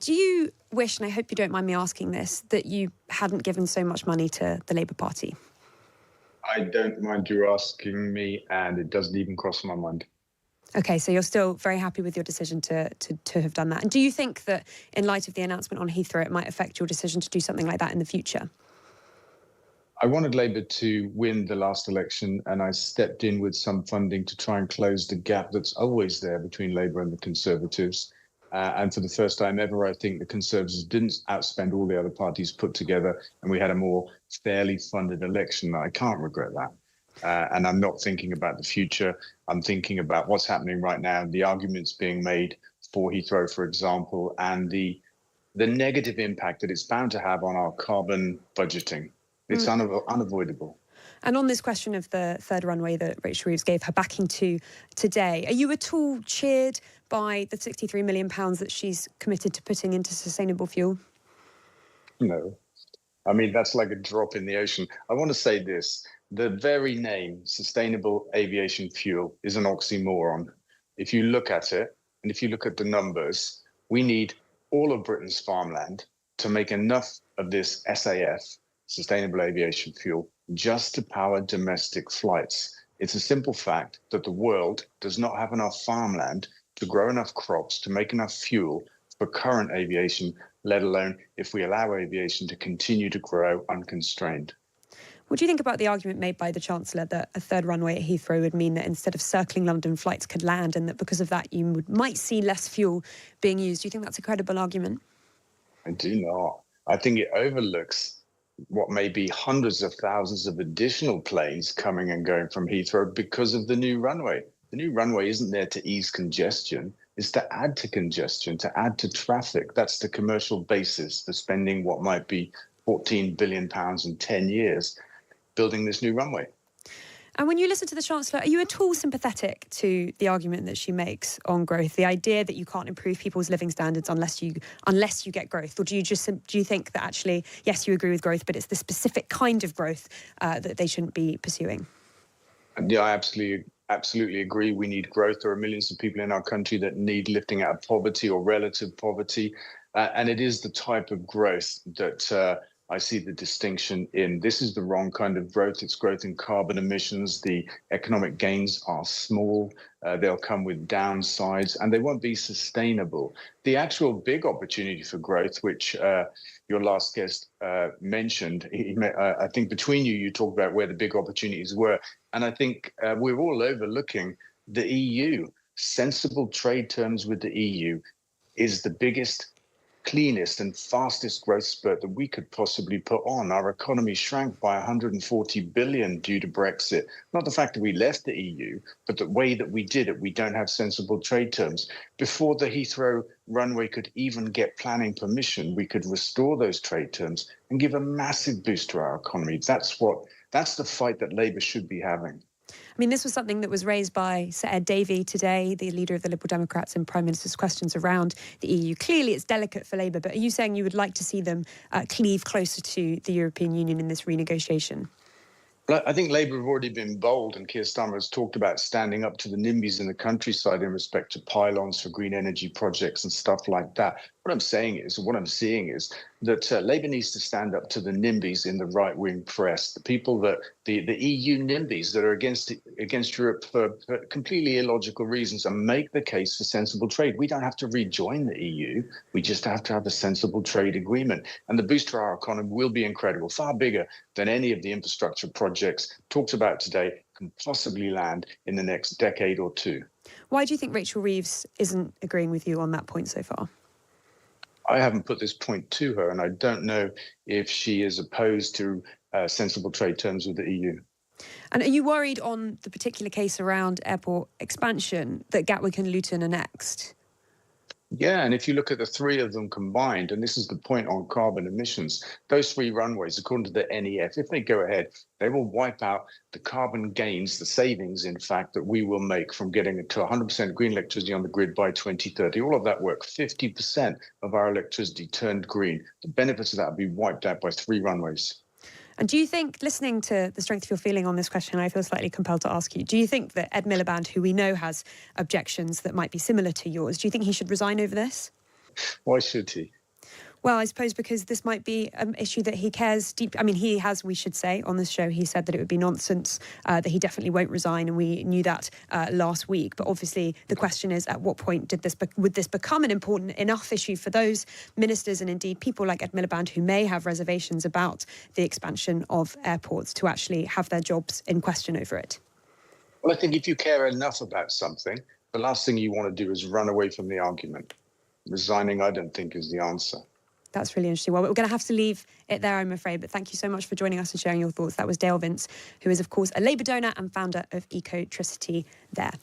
Do you wish, and I hope you don't mind me asking this, that you hadn't given so much money to the Labour Party? I don't mind you asking me, and it doesn't even cross my mind. Okay, so you're still very happy with your decision to have done that. And do you think that in light of the announcement on Heathrow, it might affect your decision to do something like that in the future? I wanted Labour to win the last election, and I stepped in with some funding to try and close the gap that's always there between Labour and the Conservatives. And for the first time ever, I think the Conservatives didn't outspend all the other parties put together, and we had a more fairly funded election. I can't regret that. And I'm not thinking about the future. I'm thinking about what's happening right now, the arguments being made for Heathrow, for example, and the negative impact that it's bound to have on our carbon budgeting. It's unavoidable. And on this question of the third runway that Rachel Reeves gave her backing to today, are you at all cheered by the £63 million that she's committed to putting into sustainable fuel? No. I mean, that's like a drop in the ocean. I want to say this. The very name, sustainable aviation fuel, is an oxymoron. If you look at it, and if you look at the numbers, we need all of Britain's farmland to make enough of this SAF, sustainable aviation fuel, just to power domestic flights. It's a simple fact that the world does not have enough farmland to grow enough crops to make enough fuel for current aviation, let alone if we allow aviation to continue to grow unconstrained. What do you think about the argument made by the Chancellor that a third runway at Heathrow would mean that instead of circling London, flights could land, and that because of that you might see less fuel being used? Do you think that's a credible argument? I do not. I think it overlooks what may be hundreds of thousands of additional planes coming and going from Heathrow because of the new runway. The new runway isn't there to ease congestion. It's to add to congestion, to add to traffic. That's the commercial basis for spending what might be £14 billion in 10 years building this new runway. And when you listen to the Chancellor, are you at all sympathetic to the argument that she makes on growth, the idea that you can't improve people's living standards unless you get growth? Or do you think that actually, yes, you agree with growth, but it's the specific kind of growth that they shouldn't be pursuing? Yeah, I absolutely agree. We need growth. There are millions of people in our country that need lifting out of poverty or relative poverty. And it is the type of growth that I see the distinction in. This is the wrong kind of growth. It's growth in carbon emissions. The economic gains are small. They'll come with downsides, and they won't be sustainable. The actual big opportunity for growth, which your last guest mentioned, I think between you talked about where the big opportunities were. And I think we're all overlooking the EU. Sensible trade terms with the EU is the biggest, cleanest and fastest growth spurt that we could possibly put on. Our economy shrank by 140 billion due to Brexit. Not the fact that we left the EU, but the way that we did it. We don't have sensible trade terms. Before the Heathrow runway could even get planning permission, we could restore those trade terms and give a massive boost to our economy. That's the fight that Labour should be having. I mean, this was something that was raised by Sir Ed Davey today, the leader of the Liberal Democrats, in Prime Minister's questions around the EU. Clearly, it's delicate for Labour, but are you saying you would like to see them cleave closer to the European Union in this renegotiation? Well, I think Labour have already been bold, and Keir Starmer has talked about standing up to the NIMBYs in the countryside in respect to pylons for green energy projects and stuff like that. What I'm seeing is that Labour needs to stand up to the NIMBYs in the right-wing press, the people that the EU NIMBYs that are against Europe for completely illogical reasons, and make the case for sensible trade. We don't have to rejoin the EU. We just have to have a sensible trade agreement. And the boost to our economy will be incredible, far bigger than any of the infrastructure projects talked about today can possibly land in the next decade or two. Why do you think Rachel Reeves isn't agreeing with you on that point so far? I haven't put this point to her, and I don't know if she is opposed to sensible trade terms with the EU. And are you worried on the particular case around airport expansion that Gatwick and Luton are next? Yeah, and if you look at the three of them combined, and this is the point on carbon emissions, those three runways, according to the NEF, if they go ahead, they will wipe out the carbon gains, the savings, in fact, that we will make from getting to 100% green electricity on the grid by 2030. All of that work, 50% of our electricity turned green. The benefits of that will be wiped out by three runways. And do you think, listening to the strength of your feeling on this question, I feel slightly compelled to ask you, do you think that Ed Miliband, who we know has objections that might be similar to yours, do you think he should resign over this? Why should he? Well, I suppose because this might be an issue that he cares deep. I mean, he has, we should say, on this show, he said that it would be nonsense, that he definitely won't resign, and we knew that last week. But obviously, the question is, at what point would this become an important enough issue for those ministers and indeed people like Ed Miliband who may have reservations about the expansion of airports to actually have their jobs in question over it? Well, I think if you care enough about something, the last thing you want to do is run away from the argument. Resigning, I don't think, is the answer. That's really interesting. Well, we're going to have to leave it there, I'm afraid. But thank you so much for joining us and sharing your thoughts. That was Dale Vince, who is, of course, a Labour donor and founder of Ecotricity there.